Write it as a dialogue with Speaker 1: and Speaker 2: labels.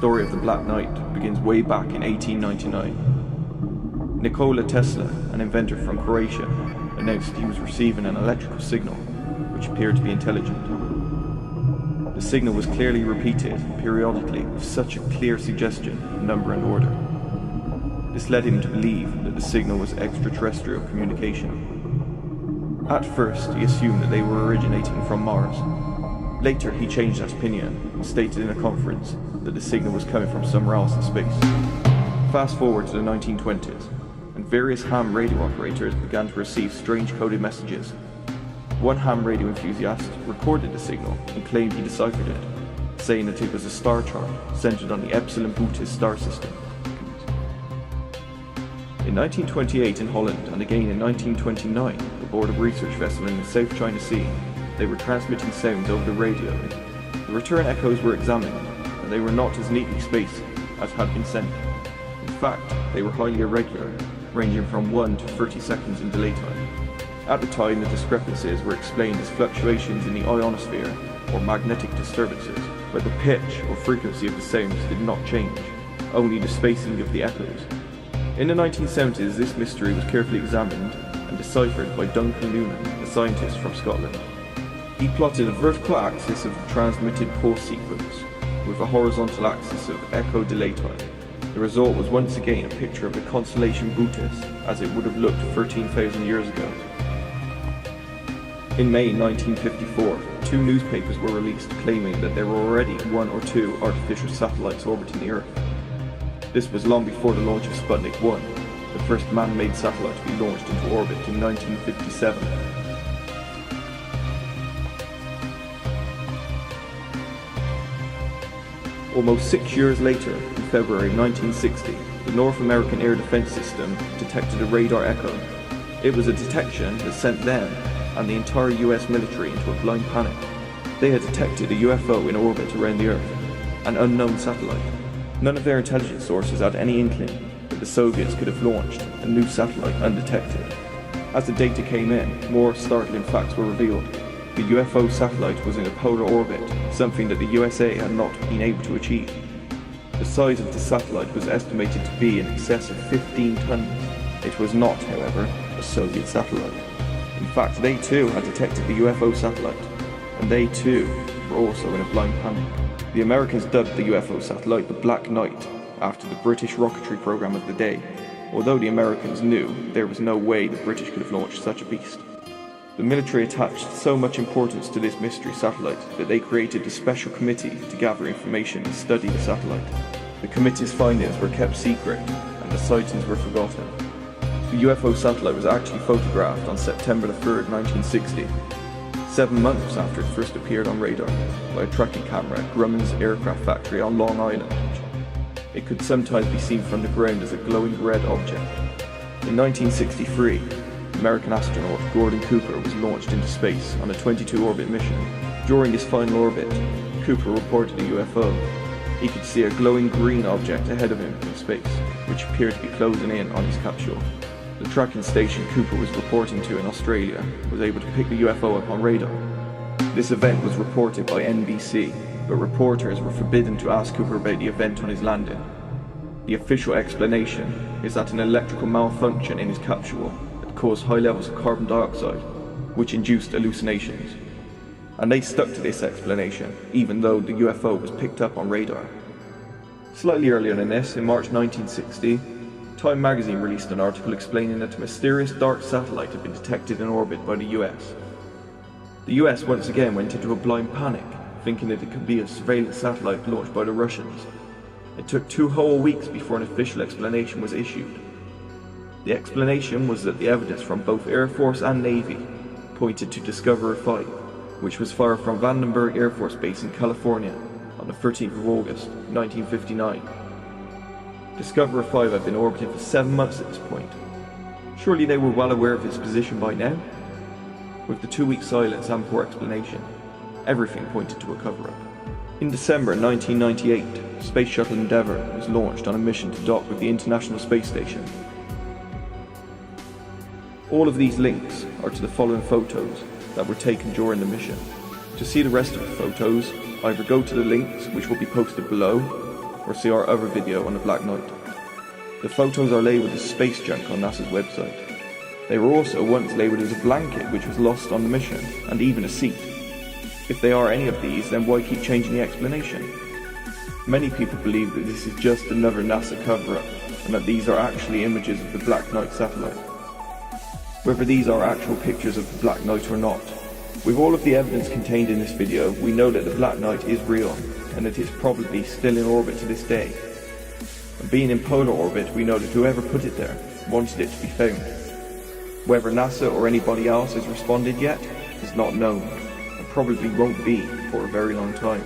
Speaker 1: story of the Black Knight begins way back in 1899. Nikola Tesla, an inventor from Croatia, announced he was receiving an electrical signal which appeared to be intelligent. The signal was clearly repeated periodically with such a clear suggestion of number and order. This led him to believe that the signal was extraterrestrial communication. At first, he assumed that they were originating from Mars. Later, he changed that opinion and stated in a conference that the signal was coming from somewhere else in space. Fast forward to the 1920s, and various ham radio operators began to receive strange coded messages. One ham radio enthusiast recorded the signal and claimed he deciphered it, saying that it was a star chart centered on the Epsilon Bootis star system. In 1928 in Holland and again in 1929 aboard a research vessel in the South China Sea, they were transmitting sounds over the radio. The return echoes were examined, and they were not as neatly spaced as had been sent. In fact, they were highly irregular, ranging from 1 to 30 seconds in delay time. At the time, the discrepancies were explained as fluctuations in the ionosphere, or magnetic disturbances, where the pitch or frequency of the sounds did not change, only the spacing of the echoes. In the 1970s, this mystery was carefully examined and deciphered by Duncan Noonan, a scientist from Scotland. He plotted a vertical axis of the transmitted pulse sequence with a horizontal axis of echo delay time. The result was once again a picture of the constellation Bootis as it would have looked 13,000 years ago. In May 1954, 2 newspapers were released claiming that there were already 1 or 2 artificial satellites orbiting the Earth. This was long before the launch of Sputnik 1, the first man-made satellite to be launched into orbit in 1957. Almost 6 years later, in February 1960, the North American Air Defense System detected a radar echo. It was a detection that sent them and the entire US military into a blind panic. They had detected a UFO in orbit around the Earth, an unknown satellite. None of their intelligence sources had any inkling that the Soviets could have launched a new satellite undetected. As the data came in, more startling facts were revealed. The UFO satellite was in a polar orbit, something that the USA had not been able to achieve. The size of the satellite was estimated to be in excess of 15 tons. It was not, however, a Soviet satellite. In fact, they too had detected the UFO satellite, and they too were also in a blind panic. The Americans dubbed the UFO satellite the Black Knight, after the British rocketry program of the day, although the Americans knew there was no way the British could have launched such a beast. The military attached so much importance to this mystery satellite that they created a special committee to gather information and study the satellite. The committee's findings were kept secret, and the sightings were forgotten. The UFO satellite was actually photographed on September 3rd, 1960, 7 months after it first appeared on radar, by a tracking camera at Grumman's Aircraft Factory on Long Island. It could sometimes be seen from the ground as a glowing red object. In 1963, American astronaut Gordon Cooper was launched into space on a 22-orbit mission. During his final orbit, Cooper reported a UFO. He could see a glowing green object ahead of him in space, which appeared to be closing in on his capsule. The tracking station Cooper was reporting to in Australia was able to pick the UFO up on radar. This event was reported by NBC, but reporters were forbidden to ask Cooper about the event on his landing. The official explanation is that an electrical malfunction in his capsule had caused high levels of carbon dioxide, which induced hallucinations. And they stuck to this explanation, even though the UFO was picked up on radar. Slightly earlier than this, in March 1960, Time magazine released an article explaining that a mysterious dark satellite had been detected in orbit by the US. The US once again went into a blind panic, thinking that it could be a surveillance satellite launched by the Russians. It took 2 whole weeks before an official explanation was issued. The explanation was that the evidence from both Air Force and Navy pointed to Discoverer 5, which was fired from Vandenberg Air Force Base in California on the 13th of August, 1959. Discoverer 5 had been orbiting for 7 months at this point. Surely they were well aware of its position by now? With the 2-week silence and poor explanation, everything pointed to a cover-up. In December 1998, Space Shuttle Endeavour was launched on a mission to dock with the International Space Station. All of these links are to the following photos that were taken during the mission. To see the rest of the photos, either go to the links which will be posted below, or see our other video on the Black Knight. The photos are labelled as space junk on NASA's website. They were also once labelled as a blanket which was lost on the mission, and even a seat. If they are any of these, then why keep changing the explanation? Many people believe that this is just another NASA cover-up, and that these are actually images of the Black Knight satellite. Whether these are actual pictures of the Black Knight or not, with all of the evidence contained in this video, we know that the Black Knight is real, and that it's probably still in orbit to this day. And being in polar orbit, we know that whoever put it there wanted it to be found. Whether NASA or anybody else has responded yet is not known, and probably won't be for a very long time.